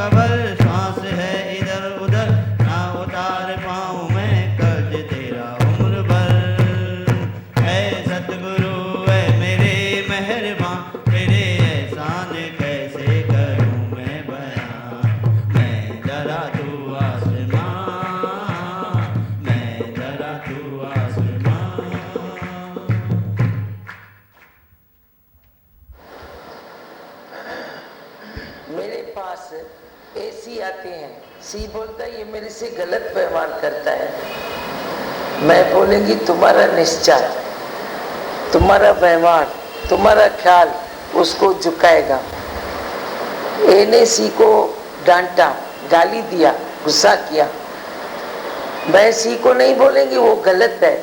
खबर, श्वास है इधर उधर ना उतार पाऊँ मैं कर्ज तेरा उम्र भर। ऐ सतगुरु ऐ मेरे मेहरबान, तेरे एहसान कैसे करूँ मैं बयां। मैं जरा तू आसमां, मैं जरा तू आसमां। मेरे पास ऐसी आते हैं, सी बोलता है ये मेरे से गलत व्यवहार करता है। मैं बोलेंगी तुम्हारा निश्चय, तुम्हारा व्यवहार, तुम्हारा ख्याल उसको झुकाएगा। ए ने सी को डांटा, गाली दिया, गुस्सा किया, मैं सी को नहीं बोलेंगी वो गलत है,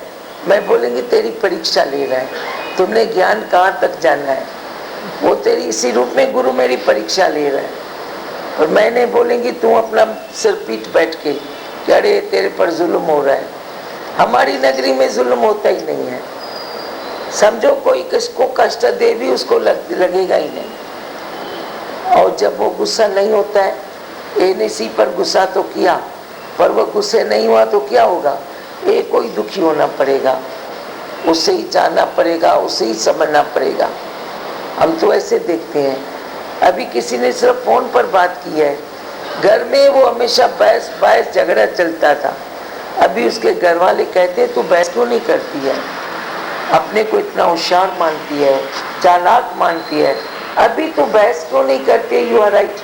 मैं बोलेंगी तेरी परीक्षा ले रहा है, तुमने ज्ञान कहाँ तक जाना है। वो तेरी इसी रूप में गुरु मेरी परीक्षा ले रहा है। और मैंने बोलेंगी तू अपना सिर पीट बैठ के कि अरे तेरे पर जुल्म हो रहा है। हमारी नगरी में जुल्म होता ही नहीं है। समझो कोई किसको कष्ट दे भी उसको लगेगा ही नहीं। और जब वो गुस्सा नहीं होता है, एनएसी पर गुस्सा तो किया पर वो गुस्से नहीं हुआ तो क्या होगा, एक कोई दुखी होना पड़ेगा, उसे ही जानना पड़ेगा, उसे ही समझना पड़ेगा। हम तो ऐसे देखते हैं, अभी किसी ने सिर्फ फोन पर बात की है, घर में वो हमेशा बहस झगड़ा चलता था। अभी उसके घर वाले कहते हैं तू बहस क्यों नहीं करती है, अपने को इतना होशियार मानती है, चालाक मानती है, अभी तू बहस क्यों नहीं करती है। यू आर राइट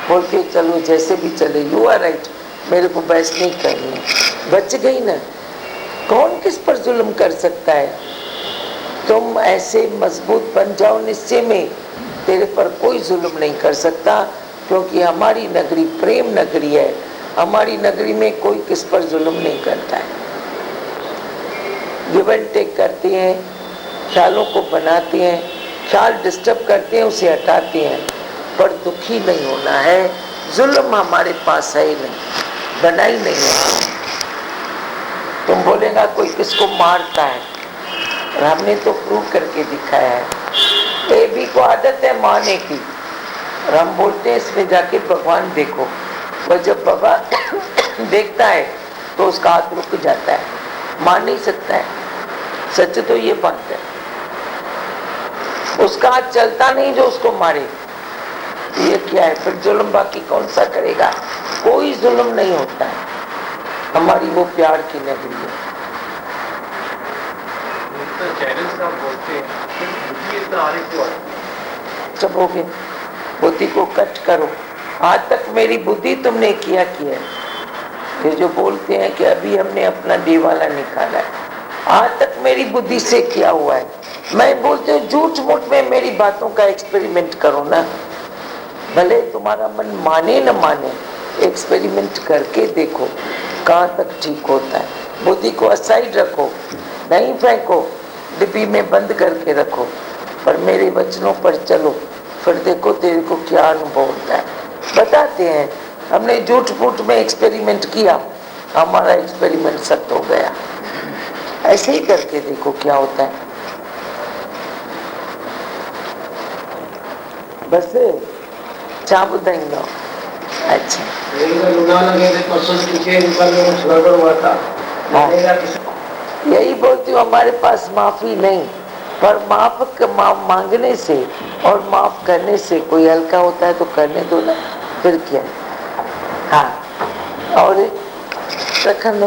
बोलते चलो जैसे भी चले, यू आर राइट, मेरे को बहस नहीं करनी है, बच गई ना। कौन किस पर जुल्म कर सकता है। तुम ऐसे मजबूत बन जाओ निश्चय में, तेरे पर कोई जुल्म नहीं कर सकता, क्योंकि हमारी नगरी प्रेम नगरी है। हमारी नगरी में कोई किस पर जुल्म नहीं करता है। गिव एंड टेक करते हैं, ख्यालों को बनाते हैं, ख्याल डिस्टर्ब करते हैं उसे हटाते हैं, पर दुखी नहीं होना है। जुल्म हमारे पास है ही नहीं, बना ही नहीं है। तुम बोलेगा कोई किसको मारता है, और हमने तो प्रूव करके दिखाया है। ए बी को आदत है मारने की, और हम बोलते हैं इसमें जाके भगवान देखो। और जब बाबा देखता है तो उसका हाथ रुक जाता है, मार नहीं सकता है। सच तो ये बात है, उसका हाथ चलता नहीं जो उसको मारे। ये क्या है फिर जुल्म, बाकी कौन सा करेगा। कोई जुल्म नहीं होता है, हमारी वो प्यार की नगरी है। सब हो गए, बुद्धि को कट करो। आज तक मेरी बुद्धि तुमने किया है। ये जो बोलते हैं कि अभी हमने अपना दिवाला निकाला है, आज तक मेरी बुद्धि से किया हुआ है। मैं बोलती हूँ झूठ मूठ में मेरी बातों का एक्सपेरिमेंट करो ना, भले तुम्हारा मन माने न माने, एक्सपेरिमेंट करके देखो कहाँ तक ठीक होता है। बुद्धि को असाइड रखो, नहीं फेंको, डिब्बी में बंद करके रखो, पर मेरे वचनों पर चलो, फिर देखो तेरे को क्या अनुभव होता है। बताते हैं हमने झूठ फूट में एक्सपेरिमेंट किया, हमारा एक्सपेरिमेंट सत्य हो गया। ऐसे ही करके देखो क्या होता है। बस चा बुधाईंदो। अच्छा यही बोलती हूँ, हमारे पास माफी नहीं, पर माफ मांगने से और माफ करने से कोई हल्का होता है तो करने दो ना, फिर क्या। हाँ और रखन दो,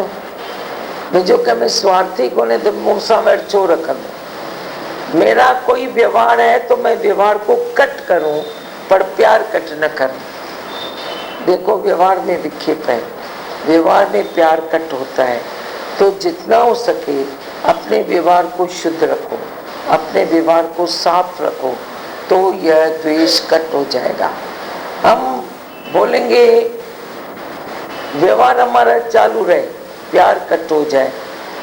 बीजो के मैं स्वार्थी को ने तो मूसा में छो रखन दो। मेरा कोई व्यवहार है तो मैं व्यवहार को कट करूं, पर प्यार कट न करूं। देखो व्यवहार में विक्षेप है, व्यवहार में प्यार कट होता है। तो जितना हो सके अपने व्यवहार को शुद्ध रखो, अपने व्यवहार को साफ रखो, तो यह द्वेष कट हो जाएगा। हम बोलेंगे व्यवहार हमारा चालू रहे, प्यार कट हो जाए,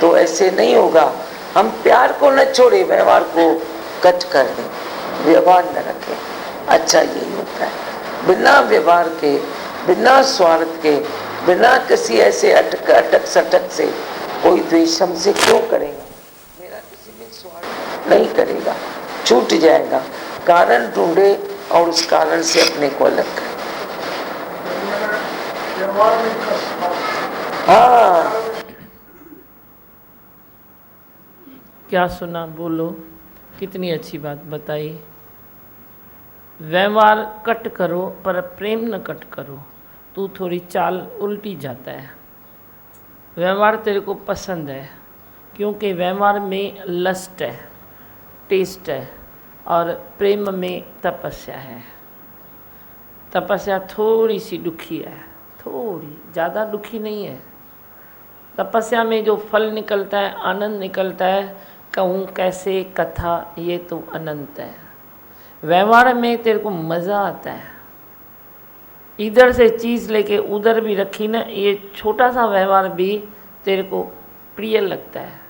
तो ऐसे नहीं होगा। हम प्यार को न छोड़े, व्यवहार को कट कर दें, व्यवहार न रखें। अच्छा यही होता है। बिना व्यवहार के, बिना स्वार्थ के, बिना किसी ऐसे अटक सटक से कोई द्वेष हमसे क्यों करेगा। मेरा किसी में स्वार्थ नहीं करेगा, छूट जाएगा। कारण ढूंढे और उस कारण से अपने को अलग करें। हाँ, क्या सुना, बोलो। कितनी अच्छी बात बताई। व्यवहार कट करो पर प्रेम न कट करो, तू थोड़ी चाल उल्टी जाता है। व्यवहार तेरे को पसंद है क्योंकि व्यवहार में लस्ट है, टेस्ट है, और प्रेम में तपस्या है। तपस्या थोड़ी सी दुखी है, थोड़ी, ज़्यादा दुखी नहीं है। तपस्या में जो फल निकलता है, आनंद निकलता है, कहूँ कैसे कथा, ये तो अनंत है। व्यवहार में तेरे को मज़ा आता है। इधर से चीज़ लेके उधर भी रखी ना, ये छोटा सा व्यवहार भी तेरे को प्रिय लगता है।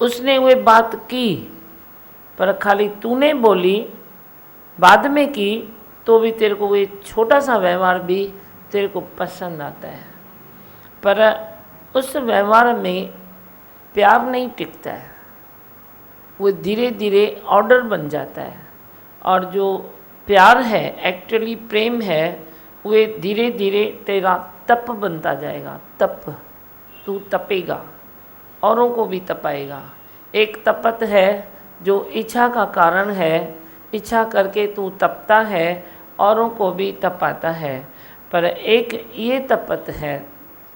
उसने वो बात की पर खाली तूने बोली, बाद में की, तो भी तेरे को वो छोटा सा व्यवहार भी तेरे को पसंद आता है। पर उस व्यवहार में प्यार नहीं टिकता है, वो धीरे धीरे ऑर्डर बन जाता है। और जो प्यार है, एक्चुअली प्रेम है, वो धीरे धीरे तेरा तप बनता जाएगा। तप, तू तपेगा, औरों को भी तपाएगा। एक तपत है जो इच्छा का कारण है, इच्छा करके तू तपता है, औरों को भी तपाता है। पर एक ये तपत है,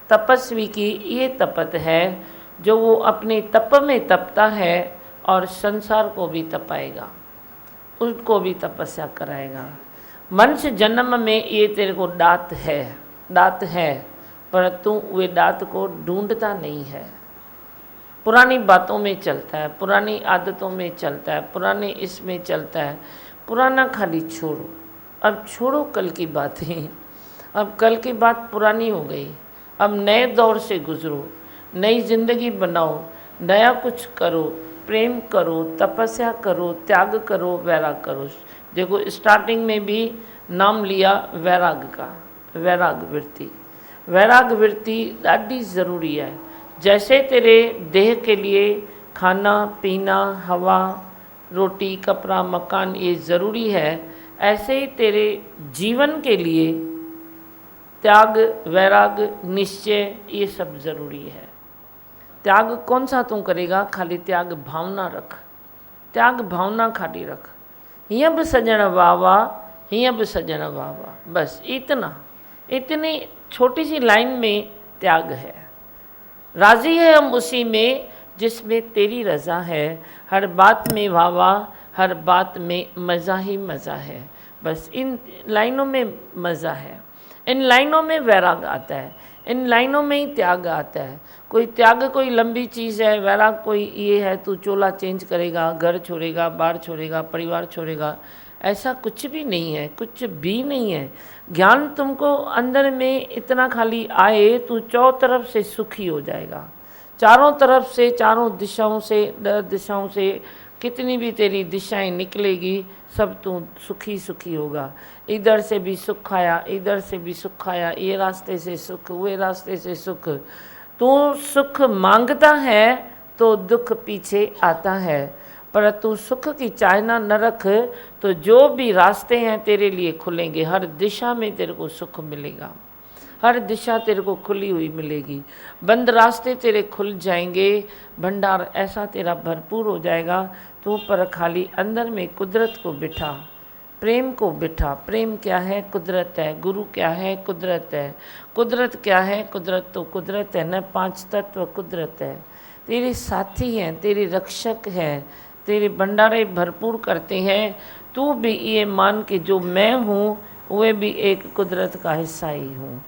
तपस्वी की ये तपत है, जो वो अपने तप में तपता है और संसार को भी तपाएगा, उसको भी तपस्या कराएगा। मनुष्य जन्म में ये तेरे को दात है, पर तू वे दात को ढूंढता नहीं है। पुरानी बातों में चलता है, पुरानी आदतों में चलता है, पुराने इसमें चलता है। पुराना खाली छोड़ो, अब छोड़ो कल की बातें। अब कल की बात पुरानी हो गई, अब नए दौर से गुजरो, नई जिंदगी बनाओ, नया कुछ करो, प्रेम करो, तपस्या करो, त्याग करो, वैराग करो। देखो स्टार्टिंग में भी नाम लिया वैराग का, वैराग वृत्ति। वैराग वृत्ति ॾाढी ज़रूरी है। जैसे तेरे देह के लिए खाना पीना, हवा, रोटी, कपड़ा, मकान ये ज़रूरी है, ऐसे ही तेरे जीवन के लिए त्याग, वैराग, निश्चय ये सब ज़रूरी है। त्याग कौन सा तू करेगा? खाली त्याग भावना रख, त्याग भावना खाली रख। हीअं बि सजण वाह वाह, हीअं बि सजण वाह वाह, बस इतना, इतनी छोटी सी लाइन में त्याग है। राज़ी है हम उसी में जिसमें तेरी रज़ा है, हर बात में वाह वाह, हर बात में मज़ा ही मज़ा है। बस इन लाइनों में मज़ा है, इन लाइनों में वैराग आता है, इन लाइनों में ही त्याग आता है। कोई त्याग कोई लंबी चीज़ है, वैराग कोई ये है तू चोला चेंज करेगा, घर छोड़ेगा, बार छोड़ेगा, परिवार छोड़ेगा, ऐसा कुछ भी नहीं है, कुछ भी नहीं है। ज्ञान तुमको अंदर में इतना खाली आए, तू चारों तरफ से सुखी हो जाएगा। चारों तरफ से, चारों दिशाओं से, 10 दिशाओं से कितनी भी तेरी दिशाएं निकलेगी, सब तू सुखी सुखी होगा। इधर से भी सुख आया, इधर से भी सुख आया, ये रास्ते से सुख, वे रास्ते से सुख। तू सुख मांगता है तो दुख पीछे आता है, पर तू सुख की चाहना न रख तो जो भी रास्ते हैं तेरे लिए खुलेंगे। हर दिशा में तेरे को सुख मिलेगा, हर दिशा तेरे को खुली हुई मिलेगी। बंद रास्ते तेरे खुल जाएंगे, भंडार ऐसा तेरा भरपूर हो जाएगा। तू पर खाली अंदर में कुदरत को बिठा, प्रेम को बिठा। प्रेम क्या है? कुदरत है। गुरु क्या है? कुदरत है। कुदरत क्या है? कुदरत तो कुदरत है न, 5 तत्व कुदरत है। तेरे साथी हैं, तेरे रक्षक हैं, तेरे भंडारे भरपूर करते हैं। तू भी ये मान के जो मैं हूँ वह भी एक कुदरत का हिस्सा ही हूँ,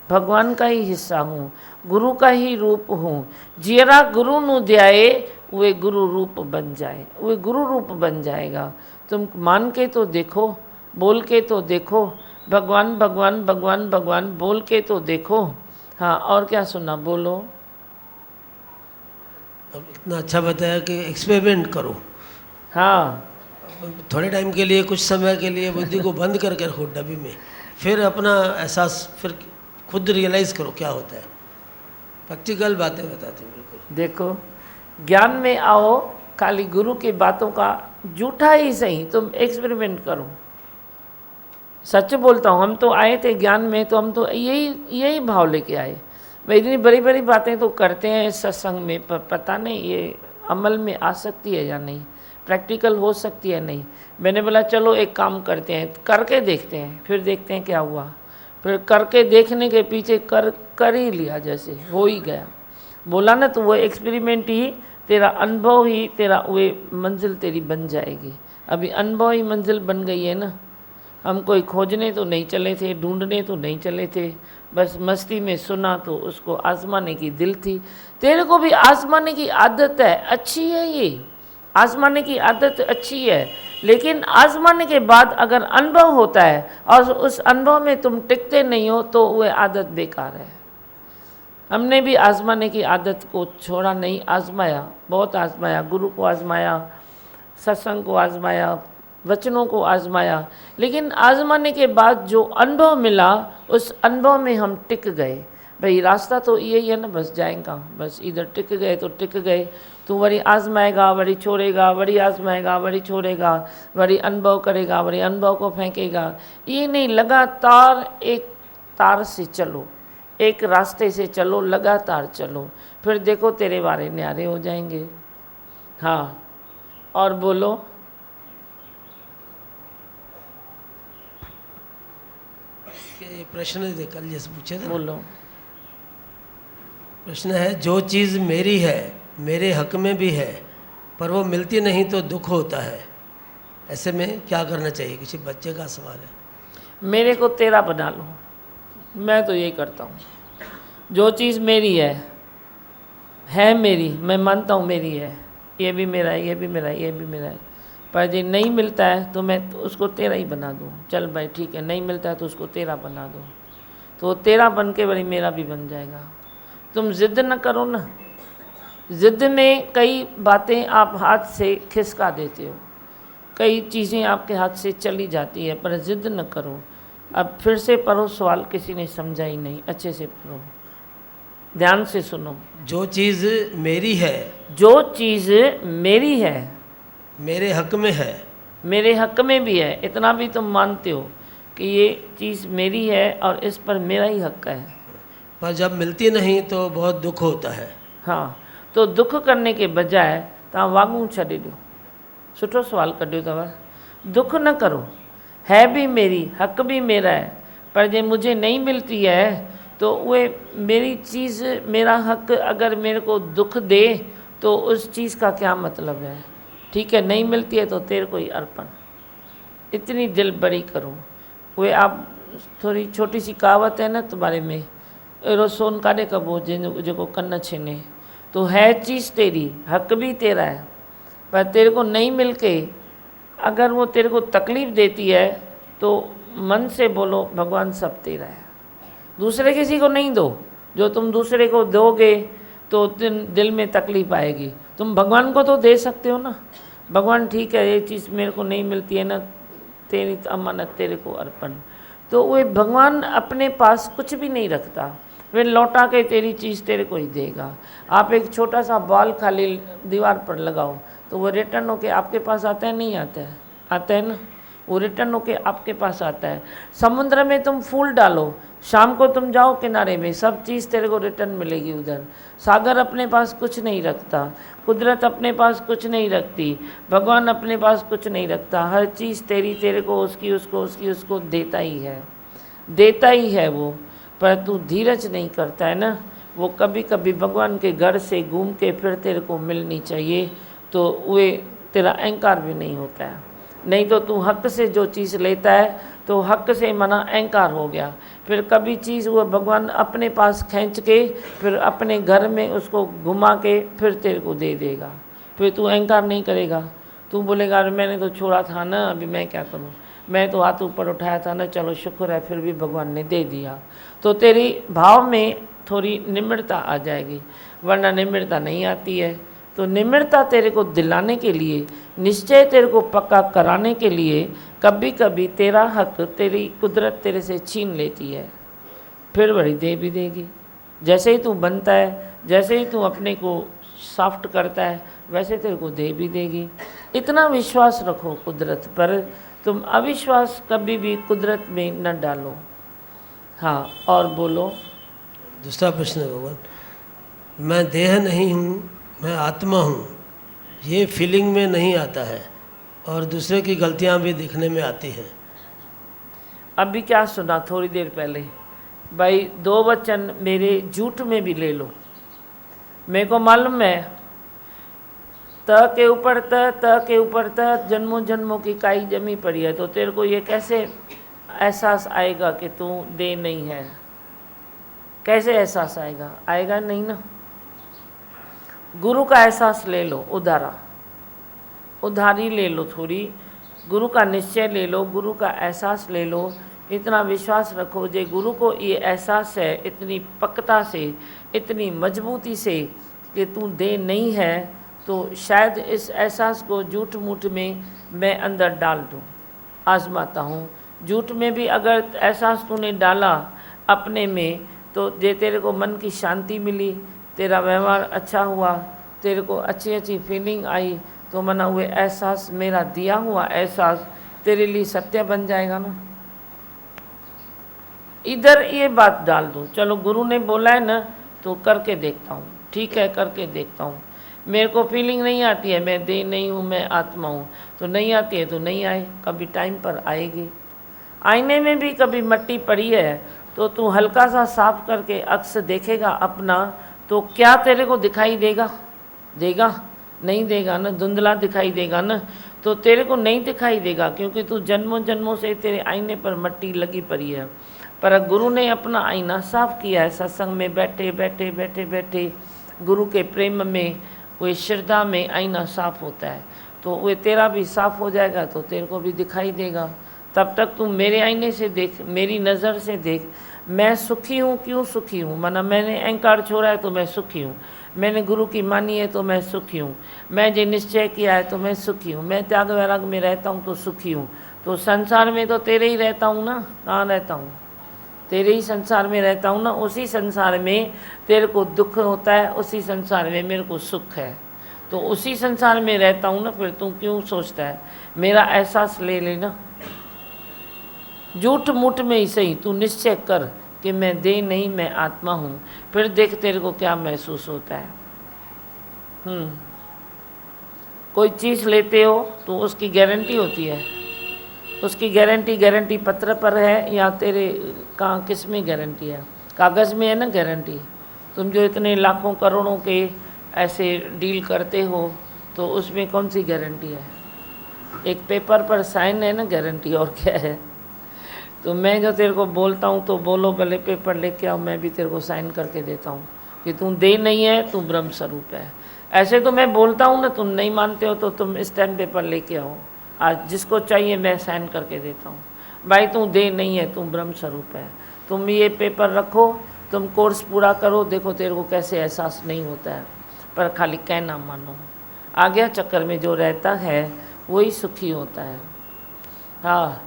भगवान का ही हिस्सा हूँ, गुरु का ही रूप हूँ। जियरा गुरु नु ध्याए, वे गुरु रूप बन जाए, वे गुरु रूप बन जाएगा। तुम मान के तो देखो, बोल के तो देखो, भगवान भगवान भगवान भगवान बोल के तो देखो। हाँ, और क्या सुना, बोलो। अब इतना अच्छा बताया कि एक्सपेरिमेंट करो। हाँ, थोड़े टाइम के लिए, कुछ समय के लिए बुद्धि को बंद करके रखो डब्बी में, फिर अपना एहसास फिर खुद रियलाइज़ करो क्या होता है। प्रैक्टिकल बातें बताते हैं बिल्कुल। देखो ज्ञान में आओ, खाली गुरु की बातों का झूठा ही सही तुम एक्सपेरिमेंट करो। सच बोलता हूँ, हम तो आए थे ज्ञान में, तो हम तो यही भाव लेके आए। भाई इतनी बड़ी बड़ी बातें तो करते हैं सत्संग में, पर पता नहीं ये अमल में आ सकती है या नहीं, प्रैक्टिकल हो सकती है नहीं। मैंने बोला चलो एक काम करते हैं, करके देखते हैं, फिर देखते हैं क्या हुआ। फिर करके देखने के पीछे कर ही लिया, जैसे हो ही गया। बोला ना, तो वो एक्सपेरिमेंट ही तेरा, अनुभव ही तेरा, वो मंजिल तेरी बन जाएगी। अभी अनुभव ही मंजिल बन गई है ना। हम कोई खोजने तो नहीं चले थे, ढूंढने तो नहीं चले थे, बस मस्ती में सुना तो उसको आजमाने की दिल थी। तेरे को भी आजमाने की आदत है, अच्छी है ये, आजमाने की आदत अच्छी है। लेकिन आजमाने के बाद अगर अनुभव होता है और उस अनुभव में तुम टिकते नहीं हो तो वह आदत बेकार है। हमने भी आजमाने की आदत को छोड़ा नहीं, आजमाया, बहुत आजमाया, गुरु को आजमाया, सत्संग को आजमाया, वचनों को आजमाया। लेकिन आजमाने के बाद जो अनुभव मिला, उस अनुभव में हम टिक गए। भाई रास्ता तो यही है ना, बस जाएगा, बस इधर टिक गए तो टिक गए। तो वरी आजमाएगा, वरी छोड़ेगा, वरी आजमाएगा, वरी छोड़ेगा, वरी अनुभव करेगा, वरी अनुभव को फेंकेगा। ये नहीं, लगातार एक तार से चलो, एक रास्ते से चलो, लगातार चलो, फिर देखो तेरे वारे न्यारे हो जाएंगे। हाँ, और बोलो। ये प्रश्न कल जैसे पूछे थे, बोलो। प्रश्न है, जो चीज़ मेरी है, मेरे हक में भी है, पर वो मिलती नहीं तो दुख होता है, ऐसे में क्या करना चाहिए? किसी बच्चे का सवाल है। मेरे को तेरा बना लो, मैं तो ये करता हूँ। जो चीज़ मेरी है मेरी, मैं मानता हूँ मेरी है, ये भी मेरा है, ये भी मेरा है, ये भी मेरा है, पर यदि नहीं मिलता है तो मैं तो उसको तेरा ही बना दूँ। चल भाई ठीक है, नहीं मिलता है तो उसको तेरा बना दो, तो तेरा बन के बड़ी मेरा भी बन जाएगा। तुम जिद न करो ना, जिद में कई बातें आप हाथ से खिसका देते हो, कई चीज़ें आपके हाथ से चली जाती है, पर जिद न करो। अब फिर से पढ़ो सवाल, किसी ने समझा ही नहीं, अच्छे से पढ़ो, ध्यान से सुनो। जो चीज़ मेरी है, जो चीज़ मेरी है, मेरे हक में है, मेरे हक में भी है, इतना भी तुम मानते हो कि ये चीज़ मेरी है और इस पर मेरा ही हक है, पर जब मिलती नहीं तो बहुत दुख होता है। हाँ, तो दुख करने के बजाय तव्हां वागूं छॾे ॾियो। सुठो सवाल कढियो अथव। दुख न करो, है भी मेरी, हक भी मेरा है, पर जे मुझे नहीं मिलती है तो वे मेरी चीज़, मेरा हक अगर मेरे को दुख दे तो उस चीज़ का क्या मतलब है? ठीक है, नहीं मिलती है तो तेरे को ही अर्पण। इतनी दिल बड़ी करो। वे आप थोड़ी छोटी सी कहावत है ना तुम्हारे में, अहिड़ो सोन काॾे कबो जेको कन छीने। तो है चीज़ तेरी, हक भी तेरा है, पर तेरे को नहीं मिल के अगर वो तेरे को तकलीफ़ देती है तो मन से बोलो भगवान सब तेरा है। दूसरे किसी को नहीं दो, जो तुम दूसरे को दोगे तो दिल में तकलीफ़ आएगी। तुम भगवान को तो दे सकते हो ना, भगवान ठीक है ये चीज़ मेरे को नहीं मिलती है ना, तेरी अमानत तेरे को अर्पण। तो वे भगवान अपने पास कुछ भी नहीं रखता, वे लौटा के तेरी चीज़ तेरे को ही देगा। आप एक छोटा सा बॉल खाली दीवार पर लगाओ तो वो रिटर्न होके आपके पास आता है, नहीं आता है? आता है ना, वो रिटर्न होके आपके पास आता है। समुद्र में तुम फूल डालो, शाम को तुम जाओ किनारे में, सब चीज़ तेरे को रिटर्न मिलेगी उधर। सागर अपने पास कुछ नहीं रखता, कुदरत अपने पास कुछ नहीं रखती, भगवान अपने पास कुछ नहीं रखता। हर चीज़ तेरी तेरे को उसकी उसको उसकी उसको देता ही है, देता ही है वो। पर तू धीरज नहीं करता है ना, वो कभी कभी भगवान के घर से घूम के फिर तेरे को मिलनी चाहिए, तो वे तेरा अहंकार भी नहीं होता है। नहीं तो तू हक से जो चीज़ लेता है तो हक से मना अहंकार हो गया। फिर कभी चीज़ वो भगवान अपने पास खींच के फिर अपने घर में उसको घुमा के फिर तेरे को दे देगा, फिर तू अहंकार नहीं करेगा। तू बोलेगा अरे मैंने तो छोड़ा था ना, अभी मैं क्या करूँ, मैं तो हाथ ऊपर उठाया था ना, चलो शुक्र है फिर भी भगवान ने दे दिया। तो तेरी भाव में थोड़ी निम्रता आ जाएगी, वरना निम्रता नहीं आती है। तो निम्रता तेरे को दिलाने के लिए, निश्चय तेरे को पक्का कराने के लिए कभी कभी तेरा हक तेरी कुदरत तेरे से छीन लेती है, फिर बड़ी दे भी देगी। जैसे ही तू बनता है, जैसे ही तू अपने को सॉफ्ट करता है, वैसे तेरे को दे भी देगी। इतना विश्वास रखो कुदरत पर, तुम अविश्वास कभी भी कुदरत में न डालो। हाँ, और बोलो। दूसरा प्रश्न है भगवान, मैं देह नहीं हूँ, मैं आत्मा हूँ, ये फीलिंग में नहीं आता है और दूसरे की गलतियाँ भी दिखने में आती हैं। अभी क्या सुना थोड़ी देर पहले, भाई 2 वचन मेरे झूठ में भी ले लो। मेरे को मालूम है त के ऊपर त के ऊपर त जन्मों जन्मों की काई जमी पड़ी है, तो तेरे को ये कैसे एहसास आएगा कि तू दे नहीं है? कैसे एहसास आएगा? आएगा नहीं ना। गुरु का एहसास ले लो, उधारी ले लो थोड़ी, गुरु का निश्चय ले लो, गुरु का एहसास ले लो। इतना विश्वास रखो जे गुरु को ये एहसास है इतनी पक्का से, इतनी मजबूती से कि तू दे नहीं है, तो शायद इस एहसास को झूठ मूठ में मैं अंदर डाल दूँ। आजमाता हूँ, झूठ में भी अगर एहसास तूने डाला अपने में, तो जे तेरे को मन की शांति मिली, तेरा व्यवहार अच्छा हुआ, तेरे को अच्छी अच्छी फीलिंग आई, तो मना हुए एहसास, मेरा दिया हुआ एहसास तेरे लिए सत्य बन जाएगा ना। इधर ये बात डाल दो, चलो गुरु ने बोला है ना तो करके देखता हूँ, ठीक है करके देखता हूँ। मेरे को फीलिंग नहीं आती है मैं देह नहीं हूँ, मैं आत्मा हूँ, तो नहीं आती है तो नहीं आए, कभी टाइम पर आएगी। आईने में भी कभी मट्टी पड़ी है तो तू हल्का सा साफ करके अक्स देखेगा अपना, तो क्या तेरे को दिखाई देगा? देगा? नहीं देगा ना, धुंधला दिखाई देगा ना। तो तेरे को नहीं दिखाई देगा क्योंकि तू जन्मों जन्मों से तेरे आईने पर मट्टी लगी पड़ी है। पर गुरु ने अपना आईना साफ किया है, सत्संग में बैठे बैठे बैठे बैठे गुरु के प्रेम में, वो श्रद्धा में आईना साफ होता है, तो वो तेरा भी साफ हो जाएगा, तो तेरे को भी दिखाई देगा। तब तक तुम मेरे आईने से देख, मेरी नज़र से देख, मैं सुखी हूँ। क्यों सुखी हूँ? माना मैंने अहंकार छोड़ा है तो मैं सुखी हूँ, मैंने गुरु की मानी है तो मैं सुखी हूँ, मैं जो निश्चय किया है तो मैं सुखी हूँ, मैं त्याग वैराग में रहता हूँ तो सुखी हूँ। तो संसार में तो तेरे ही रहता हूँ ना, कहाँ रहता हूँ? तेरे ही संसार में रहता हूँ ना। उसी संसार में तेरे को दुख होता है, उसी संसार में मेरे को सुख है, तो उसी संसार में रहता हूँ ना। फिर तू क्यों सोचता है? मेरा एहसास ले लेना, झूठ मूठ में ही सही तू निश्चय कर कि मैं देह नहीं, मैं आत्मा हूँ, फिर देख तेरे को क्या महसूस होता है। कोई चीज़ लेते हो तो उसकी गारंटी होती है, उसकी गारंटी पत्र पर है या तेरे कहाँ किस में गारंटी है? कागज़ में है ना गारंटी। तुम जो इतने लाखों करोड़ों के ऐसे डील करते हो तो उसमें कौन सी गारंटी है? एक पेपर पर साइन है ना गारंटी, और क्या है? तो मैं जो तेरे को बोलता हूँ तो बोलो, भले पेपर लेके आओ, मैं भी तेरे को साइन करके देता हूँ कि तुम दे नहीं है, तू ब्रह्म स्वरूप है। ऐसे तो मैं बोलता हूँ ना, तुम नहीं मानते हो तो तुम स्टैम्प पेपर लेके आओ, आज जिसको चाहिए मैं साइन करके देता हूँ। भाई तू दे नहीं है, तू ब्रह्म स्वरूप है। तुम ये पेपर रखो, तुम कोर्स पूरा करो, देखो तेरे को कैसे एहसास नहीं होता है। पर खाली कहना मानो, आज्ञा चक्कर में जो रहता है वही सुखी होता है। हाँ,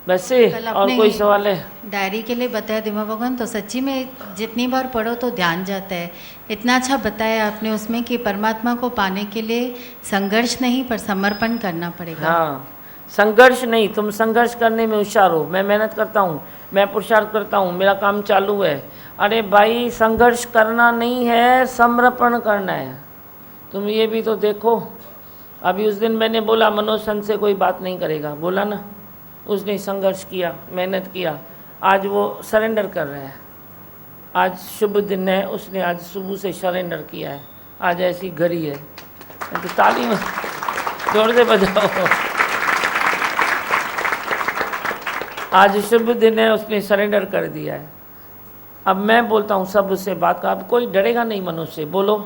वैसे और कोई सवाल है? डायरी के लिए बताया दिमा भगवान, तो सच्ची में जितनी बार पढ़ो तो ध्यान जाता है। इतना अच्छा बताया आपने उसमें कि परमात्मा को पाने के लिए संघर्ष नहीं पर समर्पण करना पड़ेगा। हाँ, संघर्ष नहीं, तुम संघर्ष करने में होशियार हो। मैं मेहनत करता हूँ, मैं पुरुषार्थ करता हूँ, मेरा काम चालू है। अरे भाई संघर्ष करना नहीं है, समर्पण करना है। तुम ये भी तो देखो, अभी उस दिन मैंने बोला मनोज संत से कोई बात नहीं करेगा, बोला ना, उसने संघर्ष किया, मेहनत किया, आज वो सरेंडर कर रहा है। आज शुभ दिन है, उसने आज सुबह से सरेंडर किया है, आज ऐसी घड़ी है। तो ताली में जोर से बजाओ। आज शुभ दिन है, उसने सरेंडर कर दिया है। अब मैं बोलता हूँ सब उससे बात का, अब कोई डरेगा नहीं मनुष्य से। बोलो,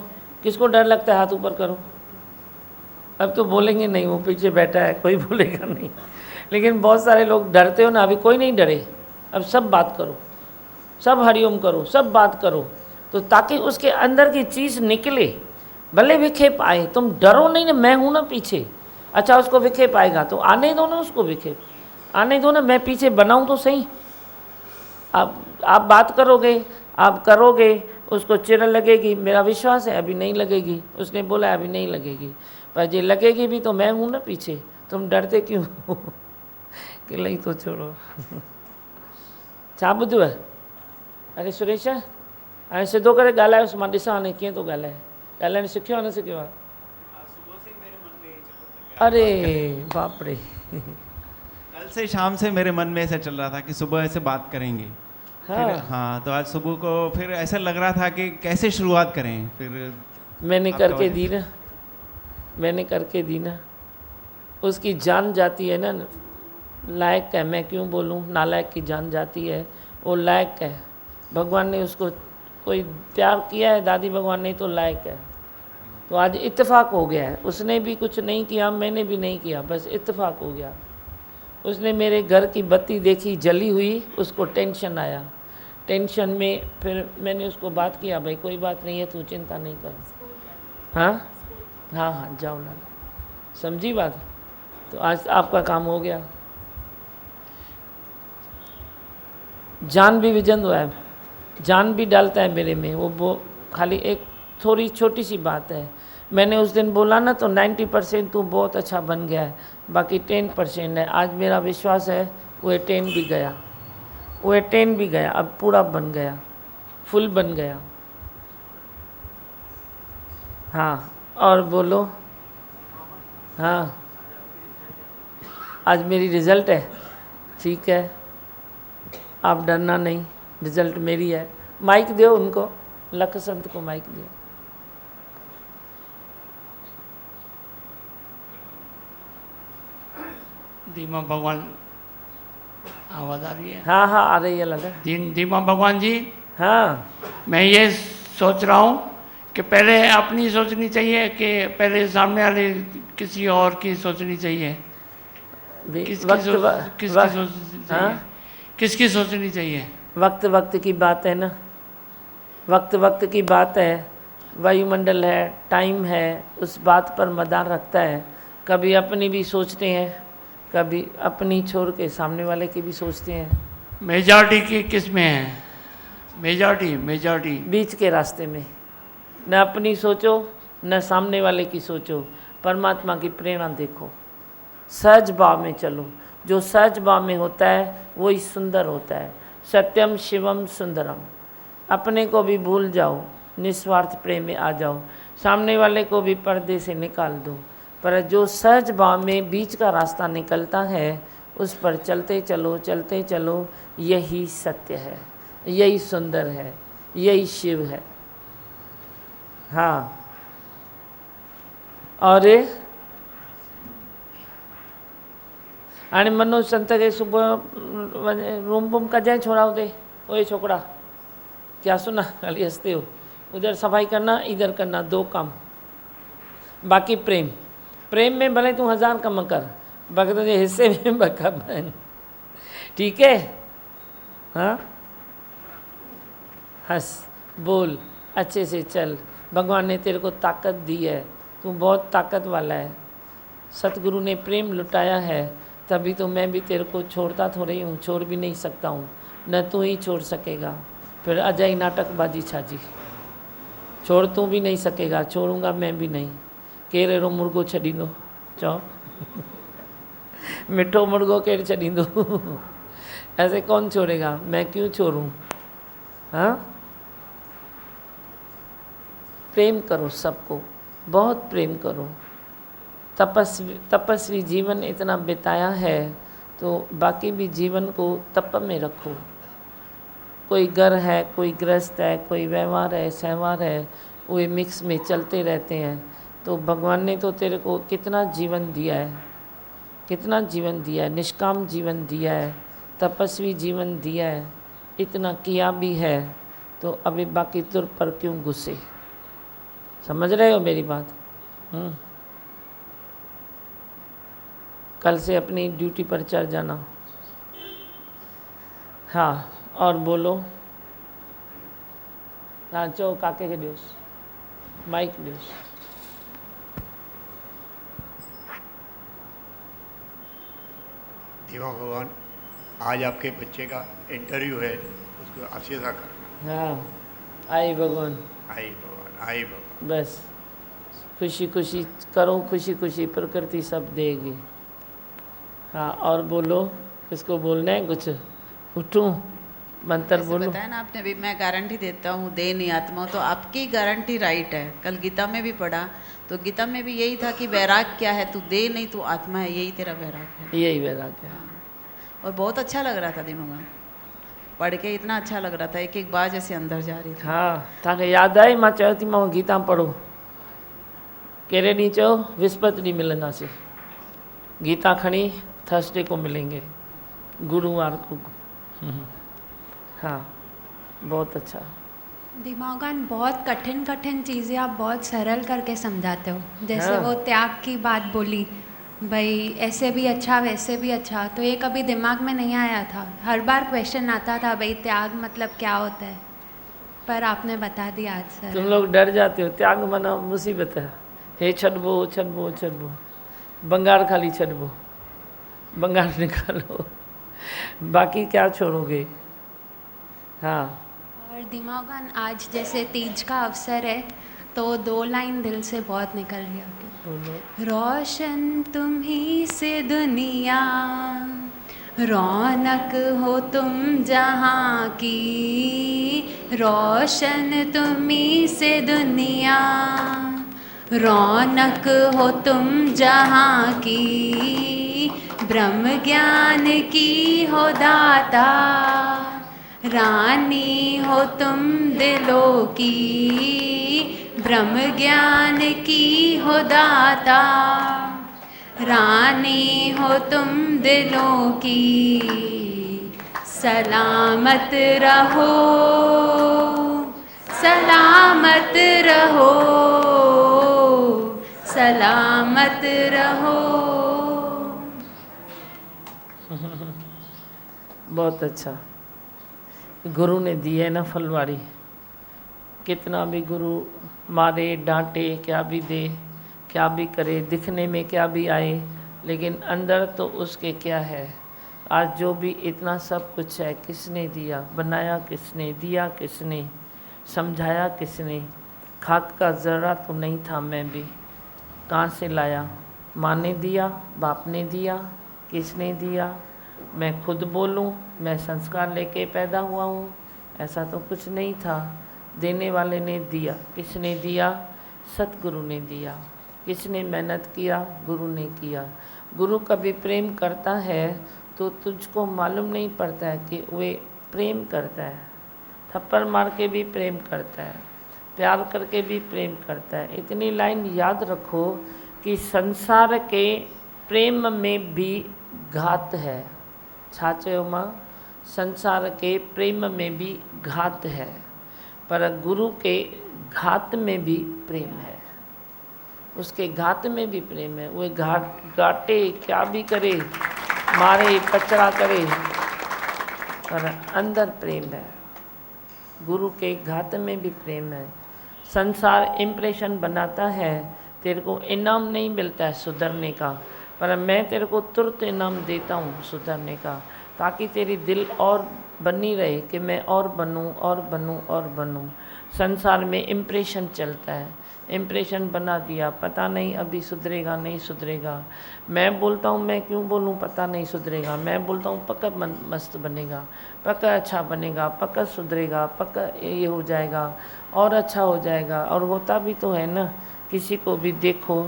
किसको डर लगता है? हाथ ऊपर करो। अब तो बोलेंगे नहीं, वो पीछे बैठा है, कोई बोलेगा नहीं। लेकिन बहुत सारे लोग डरते हो ना, अभी कोई नहीं डरे। अब सब बात करो, सब हरिओम करो, सब बात करो, तो ताकि उसके अंदर की चीज़ निकले। भले विखेप आए, तुम डरो नहीं ना, मैं हूँ ना पीछे। अच्छा उसको विखेप आएगा तो आने दो ना, उसको विखेप आने दो ना, मैं पीछे बनाऊँ तो सही। आप बात करोगे, आप करोगे, उसको चिर लगेगी, मेरा विश्वास है अभी नहीं लगेगी। उसने बोला अभी नहीं लगेगी, पर ये लगेगी भी तो मैं हूँ ना पीछे। तुम डरते क्यों हो? अकेला ही तो छोड़ो। छा ॿुधव? अरे सुरेश हाणे सिधो करे ॻाल्हायोसि, मां ॾिसां हाणे कीअं थो ॻाल्हाए। ॻाल्हाइण सिखियो आहे न सिखियो आहे? अरे बाप रे। कल से शाम से मेरे मन में ऐसा चल रहा था कि सुबह ऐसे बात करेंगे। हाँ। फिर हाँ, तो आज सुबह को फिर ऐसा लग रहा था कि कैसे शुरुआत करें। फिर मैंने आपका करके वजह दी ना, मैंने करके दी ना। उसकी जान जाती है ना, लायक है, मैं क्यों बोलूँ, नालायक की जान जाती है, वो लायक है। भगवान ने उसको कोई प्यार किया है, दादी भगवान ने, तो लायक है। तो आज इत्तेफाक हो गया है, उसने भी कुछ नहीं किया, मैंने भी नहीं किया, बस इत्तेफाक हो गया। उसने मेरे घर की बत्ती देखी जली हुई, उसको टेंशन आया। टेंशन में फिर मैंने उसको बात किया, भाई कोई बात नहीं है, तू चिंता नहीं कर। हाँ हाँ हाँ जाओ ना, समझी बात। तो आज आपका काम हो गया। जान भी विजंदो है, जान भी डालता है मेरे में। वो खाली एक थोड़ी छोटी सी बात है। मैंने उस दिन बोला ना, तो 90% तू बहुत अच्छा बन गया है, बाकी 10% है। आज मेरा विश्वास है वो 10 भी गया, वो 10 भी गया, अब पूरा बन गया, फुल बन गया। हाँ और बोलो। हाँ आज मेरी रिज़ल्ट है, ठीक है, आप डरना नहीं, रिज़ल्ट मेरी है। माइक दो उनको, लख संत को माइक दो। दीमा भगवान, आवाज़ आ रही है? हाँ हाँ आ रही है लगा। दीमा भगवान जी, हाँ मैं ये सोच रहा हूँ कि पहले अपनी सोचनी चाहिए कि पहले सामने वाले किसी और की सोचनी चाहिए? किसकी सोचनी चाहिए? वक्त वक्त की बात है ना, वक्त वक्त की बात है। वायुमंडल है, टाइम है, उस बात पर मदार रखता है। कभी अपनी भी सोचते हैं, कभी अपनी छोड़ के सामने वाले की भी सोचते हैं। मेजॉरिटी की किस में है? मेजॉरिटी बीच के रास्ते में, न अपनी सोचो न सामने वाले की सोचो, परमात्मा की प्रेरणा देखो, सहज भाव में चलो। जो सहज भाव में होता है वही सुंदर होता है। सत्यम शिवम सुंदरम। अपने को भी भूल जाओ, निस्वार्थ प्रेम में आ जाओ, सामने वाले को भी पर्दे से निकाल दो। पर जो सहज भाव में बीच का रास्ता निकलता है, उस पर चलते चलो, यही सत्य है, यही सुंदर है, यही शिव है। हाँ और हाणे मनोज संत के सुबह रूम वूम कजाएं छोड़ाओ दे। ओए छोकरा क्या सुना, खाली हंसते हो। उधर सफाई करना, इधर करना, 2 काम। बाकी प्रेम, प्रेम में भले तू 1000 कम कर, बाकी तुझे हिस्से में बखबर, ठीक है। हाँ हंस, बोल, अच्छे से चल। भगवान ने तेरे को ताकत दी है, तू बहुत ताकत वाला है। सतगुरु ने प्रेम लुटाया है, तभी तो मैं भी तेरे को छोड़ता थोड़ी हूँ, छोड़ भी नहीं सकता हूँ, न तू ही छोड़ सकेगा। फिर अजय नाटकबाजी छाजी, छोड़ तू भी नहीं सकेगा, छोड़ूंगा मैं भी नहीं। केर अहिड़ो मुर्गो छॾींदो, चओ मिठो मुर्गो केरु छॾींदो, ऐसे कौन छोड़ेगा, मैं क्यों छोड़ूं। हाँ प्रेम करो सबको, बहुत प्रेम करो। तपस्वी जीवन इतना बिताया है, तो बाकी भी जीवन को तप में रखो। कोई घर है, कोई गृहस्थ है, कोई व्यवहार है, सहवार है, वो मिक्स में चलते रहते हैं। तो भगवान ने तो तेरे को कितना जीवन दिया है, कितना जीवन दिया है, निष्काम जीवन दिया है, तपस्वी जीवन दिया है, इतना किया भी है। तो अभी बाकी तुर पर क्यों गुस्से, समझ रहे हो मेरी बात। कल से अपनी ड्यूटी पर चढ़ जाना। हाँ और बोलो। हाँ चो काके के दियोस, माइक दियोस। देवा भगवान, आज आपके बच्चे का इंटरव्यू है, उसको आशीर्वाद करना। हाँ आई भगवान, आई भगवान, आई भगवान। बस खुशी खुशी करो, खुशी खुशी प्रकृति सब देगी। हाँ और बोलो। किसको बोलना है कुछ? उठूं मंत्र जैसे बोलूं? बताया ना आपने, भी मैं गारंटी देता हूँ, दे नहीं आत्मा, तो आपकी गारंटी राइट है। कल गीता में भी पढ़ा, तो गीता में भी यही था कि वैराग क्या है, तू दे नहीं, तू आत्मा है, यही तेरा वैराग है। यही वैराग्य है। और बहुत अच्छा लग रहा था दिमाग में, पढ़ के इतना अच्छा लग रहा था, एक एक बार जैसे अंदर जा रही थी। हाँ, तव्हांखे यादि आहे मां चयो थी मां गीता पढ़ो? कहिड़े ॾींहुं चयो? विस्पति ॾींहुं मिलंदासीं। गीता खणी थर्सडे को मिलेंगे, गुरुवार को। हाँ, बहुत अच्छा। दिमागन बहुत कठिन कठिन चीज़ें आप बहुत सरल करके समझाते हो। जैसे हाँ। वो त्याग की बात बोली, भाई ऐसे भी अच्छा वैसे भी अच्छा, तो ये कभी दिमाग में नहीं आया था। हर बार क्वेश्चन आता था, भाई त्याग मतलब क्या होता है, पर आपने बता दिया आज सर। तुम लोग डर जाते हो, त्याग माना मुसीबत है। हे छॾबो छॾबो छॾबो, बंगार खाली छॾबो, बंगार निकालो, बाकी क्या छोड़ोगे? हाँ। और दिमागन आज जैसे तीज का अवसर है, तो 2 लाइन दिल से बहुत निकल रही है। रोशन तुम ही से दुनिया, रौनक हो तुम जहाँ की, रोशन तुम ही से दुनिया, रौनक हो तुम जहाँ की, ब्रह्म ज्ञान की हो दाता, रानी हो तुम दिलों की, ब्रह्म ज्ञान की हो दाता, रानी हो तुम दिलों की, सलामत रहो, सलामत रहो, सलामत रहो। बहुत अच्छा। गुरु ने दी है ना फलवाड़ी। कितना भी गुरु मारे डांटे, क्या भी दे, क्या भी करे, दिखने में क्या भी आए, लेकिन अंदर तो उसके क्या है। आज जो भी इतना सब कुछ है, किसने दिया? बनाया किसने? दिया किसने? समझाया किसने? खाक का ज़रा तो नहीं था मैं भी, कहाँ से लाया? माँ ने दिया, बाप ने दिया, किसने दिया? मैं खुद बोलूं मैं संस्कार लेके पैदा हुआ हूँ? ऐसा तो कुछ नहीं था। देने वाले ने दिया। किसने दिया? सतगुरु ने दिया। किसने मेहनत किया? गुरु ने किया। गुरु कभी प्रेम करता है तो तुझको मालूम नहीं पड़ता है कि वे प्रेम करता है। थप्पड़ मार के भी प्रेम करता है, प्यार करके भी प्रेम करता है। इतनी लाइन याद रखो कि संसार के प्रेम में भी घात है। छा चयो मां? संसार के प्रेम में भी घात है, पर गुरु के घात में भी प्रेम है। उसके घात में भी प्रेम है। वो घाटे क्या भी करे, मारे पचड़ा करे, पर अंदर प्रेम है। गुरु के घात में भी प्रेम है। संसार इम्प्रेशन बनाता है, तेरे को इनाम नहीं मिलता है सुधरने का, पर मैं तेरे को तुरंत इनाम देता हूँ सुधरने का, ताकि तेरी दिल और बनी रहे कि मैं और बनूँ और बनूँ और बनूँ। संसार में इम्प्रेशन चलता है, इम्प्रेशन बना दिया, पता नहीं अभी सुधरेगा नहीं सुधरेगा। मैं बोलता हूँ, मैं क्यों बोलूँ पता नहीं सुधरेगा। मैं बोलता हूँ पक्का मस्त बनेगा, पक्का अच्छा बनेगा, पक्का सुधरेगा, पक्का ये हो जाएगा और अच्छा हो जाएगा। और होता भी तो है ना। किसी को भी देखो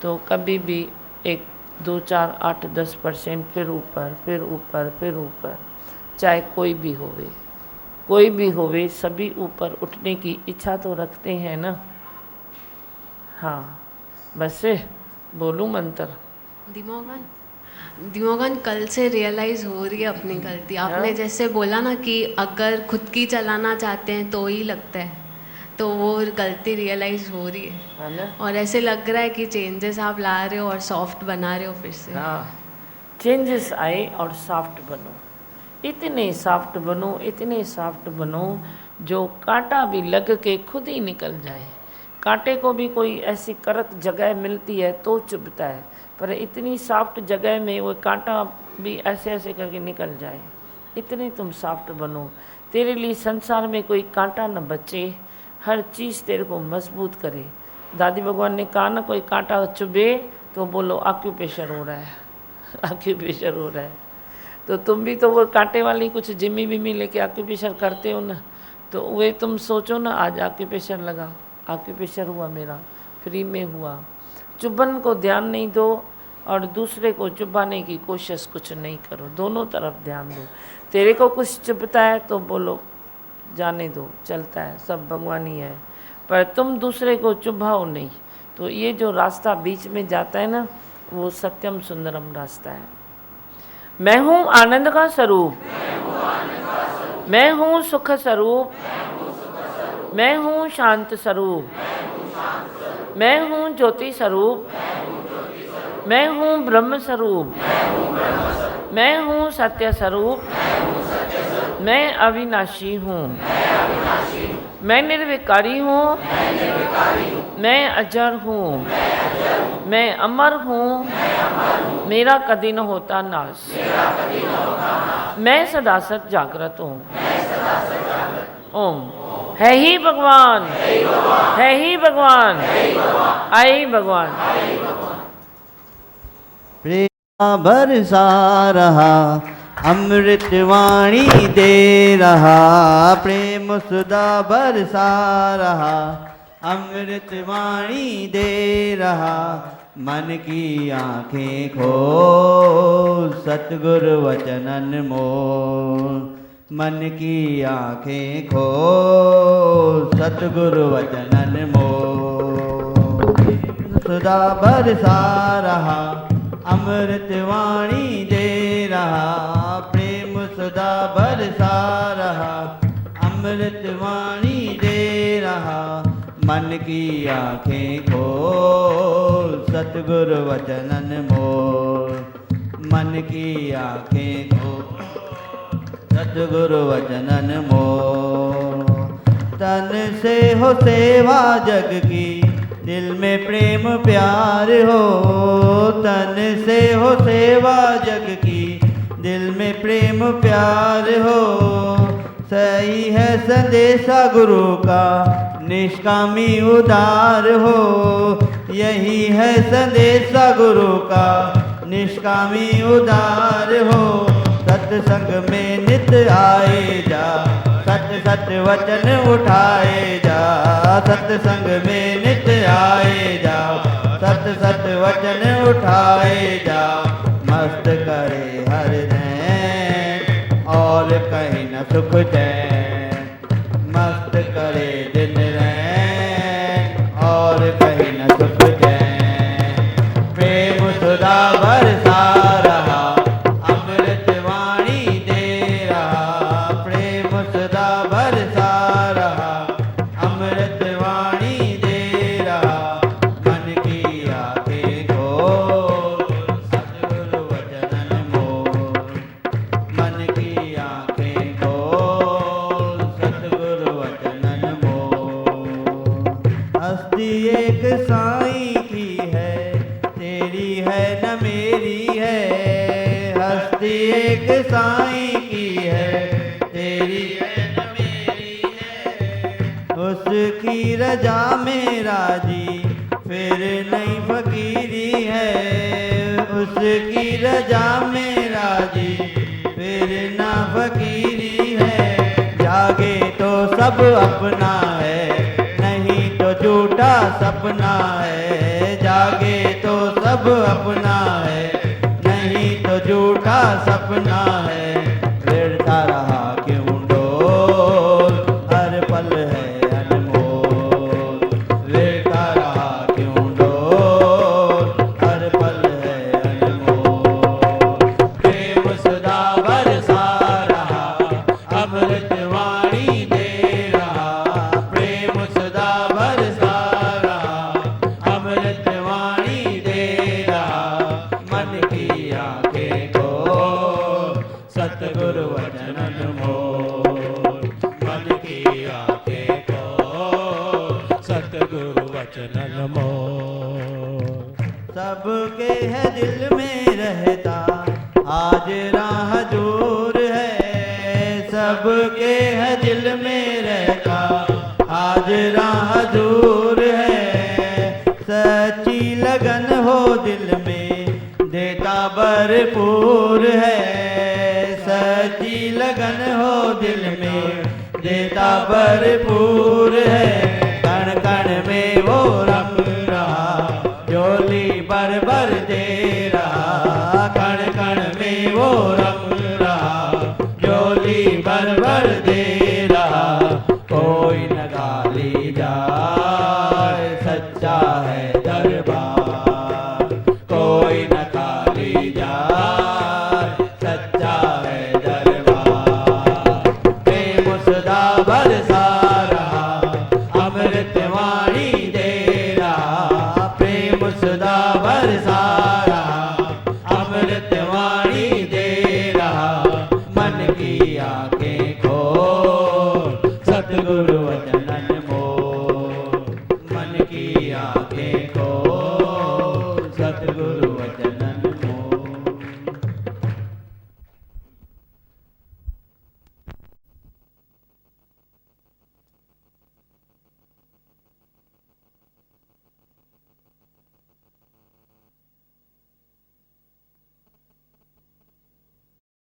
तो कभी भी 1, 2, 4, 8, 10% फिर ऊपर फिर ऊपर फिर ऊपर, चाहे कोई भी होवे, कोई भी होवे, सभी ऊपर उठने की इच्छा तो रखते हैं ना। हाँ, बस बोलूँ मंत्र। दिमागन कल से रियलाइज़ हो रही है अपनी गलती। आपने जैसे बोला ना कि अगर खुद की चलाना चाहते हैं तो ही लगता है, तो वो गलती रियलाइज़ हो रही है ना? और ऐसे लग रहा है कि चेंजेस आप ला रहे हो और सॉफ्ट बना रहे हो फिर से। हाँ, चेंजेस आए और सॉफ्ट बनो। इतने सॉफ्ट बनो, इतने सॉफ्ट बनो जो कांटा भी लग के खुद ही निकल जाए। कांटे को भी कोई ऐसी करक जगह मिलती है तो चुभता है, पर इतनी सॉफ्ट जगह में वो कांटा भी ऐसे ऐसे करके निकल जाए। इतने तुम सॉफ्ट बनो, तेरे लिए संसार में कोई कांटा न बचे, हर चीज़ तेरे को मजबूत करे। दादी भगवान ने कहा ना, कोई कांटा चुभे तो बोलो आक्यूप्रेशर हो रहा है, आक्यूप्रेशर हो रहा है। तो तुम भी तो वो कांटे वाली कुछ जिमी बिमी लेके आक्यूप्रेशर करते हो ना, तो वे तुम सोचो ना, आज आक्यूप्रेशर लगा, आक्यूप्रेशर हुआ मेरा, फ्री में हुआ। चुभन को ध्यान नहीं दो और दूसरे को चुभाने की कोशिश कुछ नहीं करो, दोनों तरफ ध्यान दो। तेरे को कुछ चुभता है तो बोलो जाने दो, चलता है, सब भगवान ही है, पर तुम दूसरे को चुभाओ नहीं। तो ये जो रास्ता बीच में जाता है ना, वो सत्यम सुंदरम रास्ता है। मैं हूँ आनंद का स्वरूप, मैं हूँ सुख स्वरूप, मैं हूँ शांत स्वरूप, मैं हूँ ज्योति स्वरूप, मैं हूँ ब्रह्म स्वरूप, मैं हूँ सत्य स्वरूप, मैं अविनाशी हूँ, मैं निर्विकारी हूँ, मैं अजर हूँ, मैं अमर हूँ, मेरा कभी न होता नाश, मैं सदा सत जागृत हूँ। ओम है ही भगवान, है ही भगवान, आई भगवान। प्रेम बरसा रहा, अमृत वाणी दे रहा, प्रेम सुधा बरसा रहा, अमृत वाणी दे रहा, मन की आँखें खोल सतगुरु वचन अनमोल, मन की आँखें खोल सतगुरु वचन अनमोल, सुधा बरसा रहा, अमृत वाणी दे रहा, प्रेम सुधा बरसा रहा, अमृत वाणी दे रहा, मन की आँखें खोल सतगुरु वचन अनमोल, मन की आँखें खोल सतगुरु वचन अनमोल। तन से हो सेवा जग की, दिल में प्रेम प्यार हो, तन से हो सेवा जग की, दिल में प्रेम प्यार हो, सही है संदेशा गुरु का, निष्कामी उदार हो, यही है संदेशा गुरु का, निष्कामी उदार हो, सत्संग में नित आए जा, सत सत वचन उठाए जा, सत्संग में नित आए जा, सत सत वचन उठाए जा, मस्त करे हर नैन और कहीं न सुख चैन, मस्त करे दिन रैन और कहीं न सुख चैन, प्रेम सुधा बरसा रहा, अमृत वाणी दे रहा, प्रेम सुधा बरसा रहा, अमृत वाणी दे रहा, मन की आँखें खोल सतगुरु वचन अनमोल, मन की आँखें खोल सतगुरु वचन अनमोल। हस्ती एक साईं की है, तेरी है न मेरी है, हस्ती एक साईं की है, तेरी है न मेरी है, उसकी रजा में राजी फिर नहीं फकीरी है, उसकी रजा में राजी फिर ना फकीरी है, जागे तो सब अपना है, नहीं तो झूठा सपना है, जागे तो सब अपना है, नहीं तो झूठा सपना है, फिरता रहा क्यों डोल, हर पल है अनमोल, फिरता रहा क्यों डोल, हर पल है अनमोल, प्रेम सुधा बरसा रहा, अमृत वाणी दे रहा, प्रेम सुधा बरसा रहा, अमृत वाणी दे रहा, मन की आँखें खोल सतगुरु वचन अनमोल, मन की आँखें खोल सतगुरु वचन अनमोल। सबके है दिल में रहता, हाजरा हजूर है, सबके है दिल में रहता, हाजरा हजूर है, सच्ची लगन हो दिल में देता भरपूर है, सच्ची लगन हो दिल में देता भरपूर है, कण कण में वो रम रहा झोली भर भर दे रहा, कण कण में वो रम रहा झोली भर भर दे रहा। कोई न गाली जाए सच्चा है दरबार, कोई न गाली जाए सच्चा है दरबार। प्रेम सदा बरसा